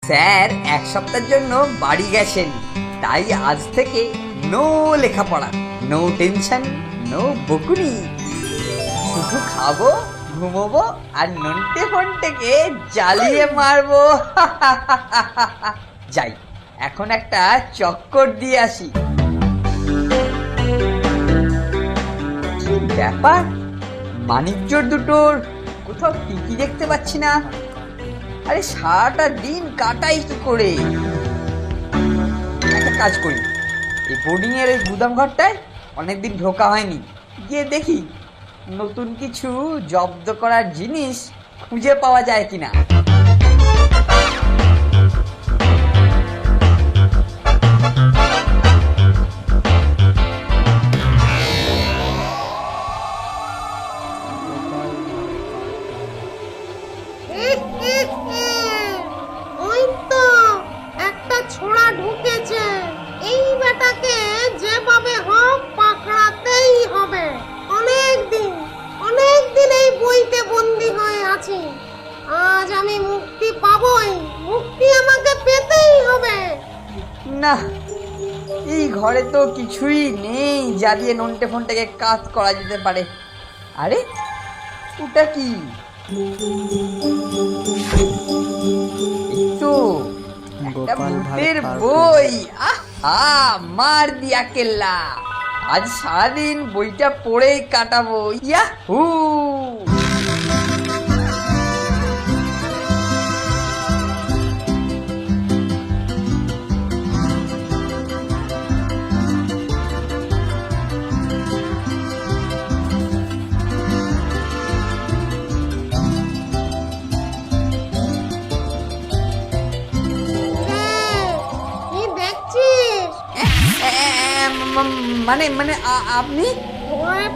Sir এক সপ্তাহের জন্য বাড়ি গেছেন, তাই আজ থেকে নো লেখাপড়া, নো টেনশন, নো বকুনি, শুধু খাবো, ঘুমোবো আর নন্টে ফন্টেকে জ্বালিয়ে মারবো। যাই এখন একটা চক্কর দিয়ে আসি। কি ব্যাপার, মানিকজোর দুটোর কোথাও টিকি দেখতে পাচ্ছি না। আরে সারাটা দিন কাটাই কি করে? একটা কাজ করি, এই বোর্ডিং এর এই গুদাম ঘরটায় অনেকদিন ঢোকা হয়নি, গিয়ে দেখি নতুন কিছু জব্দ করার জিনিস খুঁজে পাওয়া যায় কিনা। ওই তো একটা ছোড়া ঢুকেছে, এই বেটাকে যেভাবে হোক পাকড়াতেই হবে। অনেক দিন এই বইতে বন্দি হয়ে আছি, আজ আমি মুক্তি পাবই, মুক্তি আমাকে পেতেই হবে। না, এই ঘরে তো কিছুই নেই যা দিয়ে নন্টে ফন্টেকে কাজ করা যেতে পারে। আরে ওটা কি? তো একটা ভূতের বই। আহা, মার দিয়া কেল্লা, আজ সারাদিন বইটা পড়েই কাটাবো। ইয়াহু! কি দেখছিস? মানে মানে আপনি? ভয়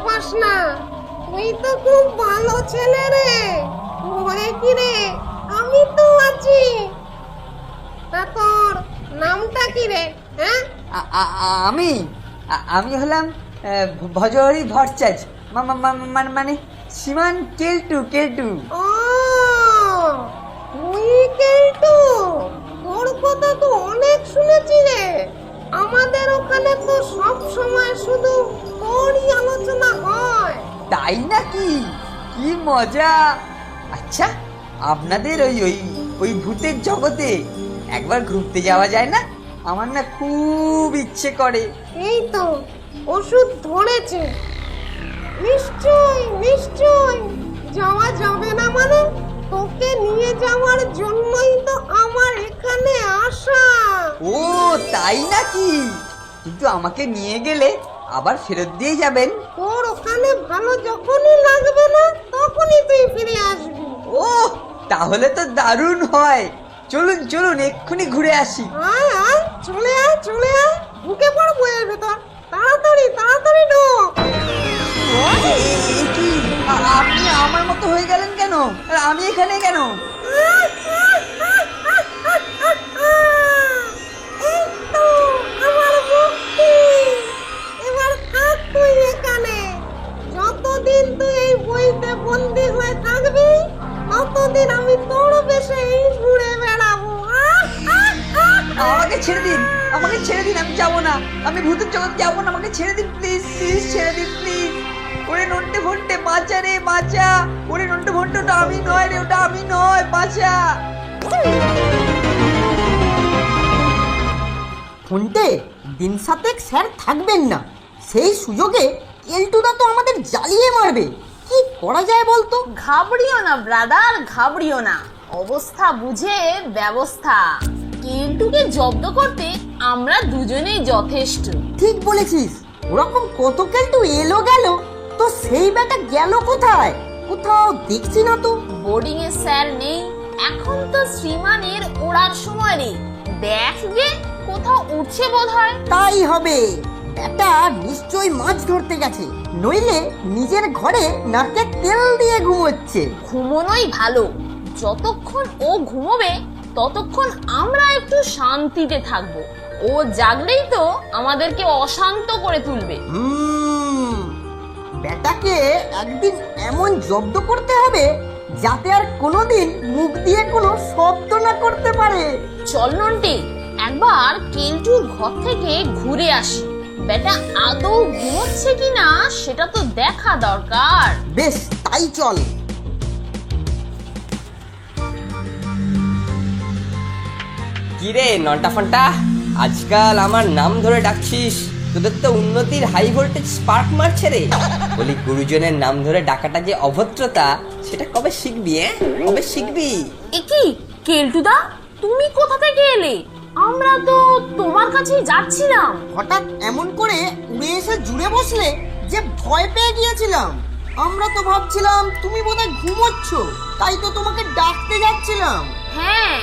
পাস না, তুই তো খুব ভালো ছেলে রে। ভয় কি রে, আমি তো আছি। তা তোর নামটা কি রে? হ্যাঁ, আমি আমি হলাম ভজহরি ভট্টাচ, মানে শ্রীমান কেলটু। ও তুই কেলটু, তোর কথা তো অনেক শুনেছি রে। আমাদের ওখানে তো সব সময় শুধু তোরই আলোচনা হয়। তাই নাকি? কি মজা! আচ্ছা, আপনাদের ওই ওই ওই ভূতের জগতে একবার ঘুরতে যাওয়া যায় না? আমার না খুব ইচ্ছে করে। এই তো ওষুধ ধরেছে, নিশ্চয় যাওয়া যাবে না মানে? তোকে নিয়ে যাওয়ার জন্যই তো আমার এখানে আসা। ও তাই নাকি? কিন্তু আমাকে নিয়ে গেলে আবার ফেরত দিয়ে যাবেন? তোর ওখানে ভালো যখনই লাগবে না তখনই তুই ফিরে আসবি। ও তাহলে তো দারুণ হয়। চলুন এক্ষুনি ঘুরে আসি। আয় চলে আয়, ঢুকে পড় বইয়ের ভেতর। তাড়াতাড়ি ঢোক। এ কি, আপনি আমার মতো হয়ে গেলেন কেন? আর আমি এখানে কেন? এই তো আমার মুক্তি। এবার থাক তুই এখানে। যতদিন তুই এই বইতে বন্দি হয়ে থাকবি ততদিন আমি তোর বেশে ঘুরে বেড়াবো। আমাকে ছেড়ে দিন, আমি যাবো না, আমি ভূতের জগৎ যাবো না। আমাকে ছেড়ে দিন প্লিজ, ছেড়ে দিন প্লিজ। ওরে নন্টে ফন্টে, বাঁচা রে বাঁচা। ওরে নন্টে ফন্টে, ওটা আমি নয় রে, ওটা আমি নয়, বাঁচা। ফোনটে দিন সাতেক স্যার থাকবেন না, সেই সুযোগে কেলটুদা তো আমাদের জ্বালিয়ে মারবে। কি করা যায় বলতো? ঘাবড়িও না ব্রাদার, ঘাবড়িও না, অবস্থা বুঝে ব্যবস্থা। কেলটুকে জব্দ করতে আমরা দুজনেই যথেষ্ট। ঠিক বলেছিস, ওরকম কত কেলটু এলো গেল, তো সেই বেটা গেল কোথায়? কোথাও দেখছি না তো। বোর্ডিং এ স্যার নেই, এখন তো শ্রীমানের ওড়ার সময় নেই। দেখ গে, কোথাও উঠছে বোধহয়। তাই হবে, বেটা নিশ্চয়ই মাছ ধরতে গেছে, নইলে নিজের ঘরে নাকে তেল দিয়ে ঘুমোচ্ছে। ঘুমোনোই ভালো, যতক্ষণ ও ঘুমোবে ততক্ষণ আমরা একটু শান্তিতে থাকবো। ও জাগলেই তো আমাদেরকে অশান্ত করে তুলবে। বেটাকে একদিন এমন জব্দ করতে হবে যাতে আর কোনোদিন মুখ দিয়ে কোনো শব্দ না করতে পারে। চল নন্টে, একবার কেলটুর ঘর থেকে ঘুরে আসি। বেটা আদৌ ঘুমোচ্ছে কিনা সেটা তো দেখা দরকার। বেশ, তাই চল। কিরে নটা ফন্টা, আজকাল আমার নাম ধরে ডাকছিস? তোদের তো উন্নতির হাই ভোল্টেজ স্পার্ক মারছে রে। বলি, গুরুজনের নাম ধরে ডাকাটা যে অভদ্রতা, সেটা কবে শিখবি? কবে শিখবি? একি কেলটুদা, তুমি কোথা থেকে এলে? আমরা তো তোমার কাছেই যাচ্ছিলাম। হঠাৎ এমন করে উড়ে এসে জুড়ে বসলে যে ভয় পেয়ে গিয়েছিলাম। আমরা তো ভাবছিলাম তুমি বোধহয় ঘুমোচ্ছ, তাই তো তোমাকে ডাকতে যাচ্ছিলাম। হ্যাঁ,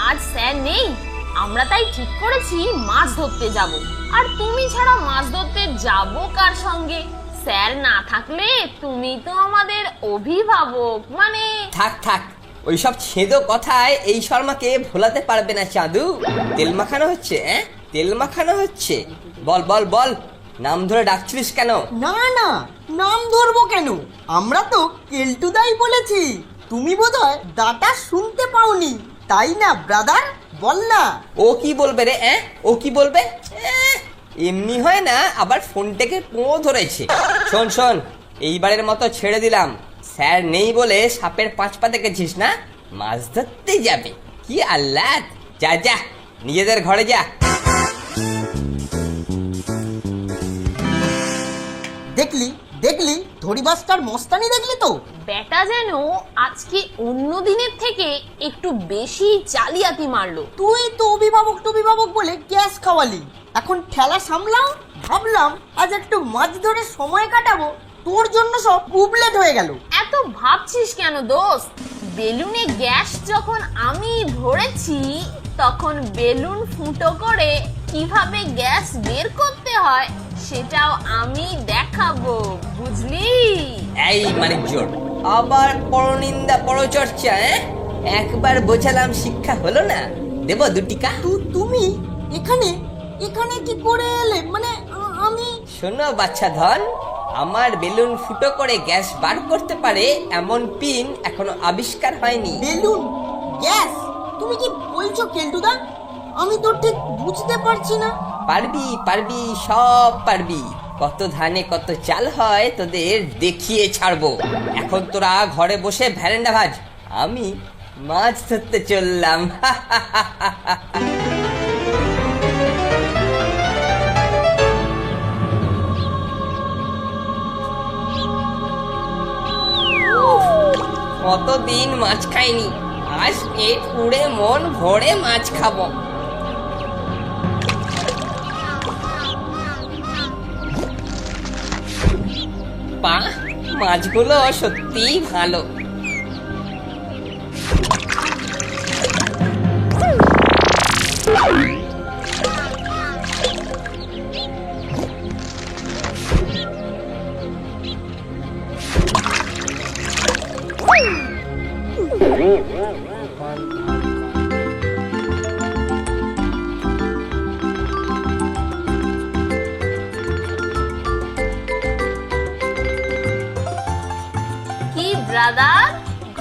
আজ স্যার নেই, আমরা তাই ঠিক করেছি মাছ ধরতে যাব। আর তুমি ছাড়া মাছ ধরতে যাব কার সঙ্গে? স্যার না থাকলে তুমি তো আমাদের অভিভাবক, মানে। থাক থাক, ওইসব ছেদো কথায় এই শর্মাকে ভোলাতে পারবে না চাঁদু। তেল মাখানো হচ্ছে, তেল মাখানো হচ্ছে। বল বল বল, নাম ধরে ডাকছিলিস কেন? না না, নাম ধরবো কেন? আমরা তো কেলটুদাই বলেছি। তুমি বোধহয় দাটা শুনতে পাওনি, তাই না ব্রাদার? বল না। ও কি বলবে রে? ও কি বলবে? এমনি হয় না, আবার ফোনটাকে পোঁ ধরেছে। শোন শোন, এইবারের মতো ছেড়ে দিলাম। স্যার নেই বলে সাপের 5 পা দেখেছিস না? মাছ ধরতে যাবে, কি আহ্লাদ! যা যা, নিজেদের ঘরে যা। দেখলি দেখলি ধরিবাসটার মস্তানি দেখলি তো? বেটা যেন আজকে অন্য দিনের থেকে একটু বেশি জালিয়াতি মারলো। তুই তো অভিভাবক বলে গ্যাস খাওয়ালি, এখন ঠেলা সামলাও। ভাবলাম আজ একটু মাছ ধরে সময় কাটাবো, তোর জন্য সব উবলেট হয়ে গেল। এত ভাবছিস কেন দোস্ত? বেলুনে গ্যাস যখন আমি ভরেছি, তখন বেলুন ফুটো করে কিভাবে গ্যাস বের করতে হয় সেটাও আমি দেখাবো, বুঝলি? এই মানিক জোর, আবার পরনিন্দা পরচর্চা। একবার বোঝালাম, শিক্ষা হলো না? দেব 2 টিকা? তুমি এখানে এখানে কি করে এলে? মানে আমি। শোনো বাচ্চা ধন, আমার বেলুন ফুটো করে গ্যাস বার করতে পারে এমন পিন এখনো আবিষ্কার হয়নি। Balloon gas? তুমি কি বলছো কেলটুদা? আমি তো ঠিক বুঝতে পারছি না। পারবি পারবি, সব পারবি। কত ধানে কত চাল হয় তোদের দেখিয়ে ছাড়বো। এখন তোরা ঘরে বসে ভ্যারেন্ডা ভাজ, আমি মাছ ধরতে চললাম। কতদিন মাছ খাইনি, আজ পেট পুড়ে মন ভরে মাছ খাবো। বাহ, মাছগুলো সত্যিই ভালো। কি ব্রাদার,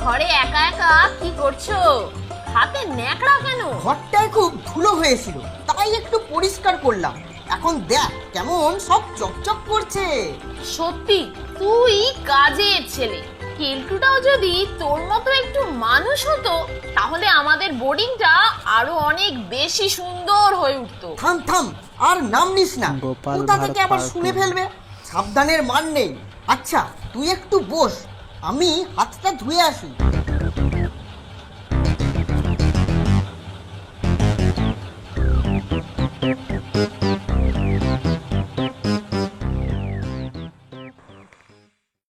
ঘরে একা একা কি করছো? হাতে ন্যাকড়া কেন? ঘরটায় খুব ধুলো হয়েছিল, তাই একটু পরিষ্কার করলাম। এখন দেখ কেমন সব চকচক করছে। সত্যি তুই কাজের ছেলে। কেলটুটাও যদি তোর মতো একটু মানুষ হতো, তাহলে আমাদের বোর্ডিংটা আরো অনেক বেশি সুন্দর হয়ে উঠতো। থাম থাম, আর নাম নিস না, কোথা থেকে আবার শুনে ফেলবে। সাবধানের মান নেই। আচ্ছা তুই একটু বস, আমি হাতটা ধুয়ে আসি।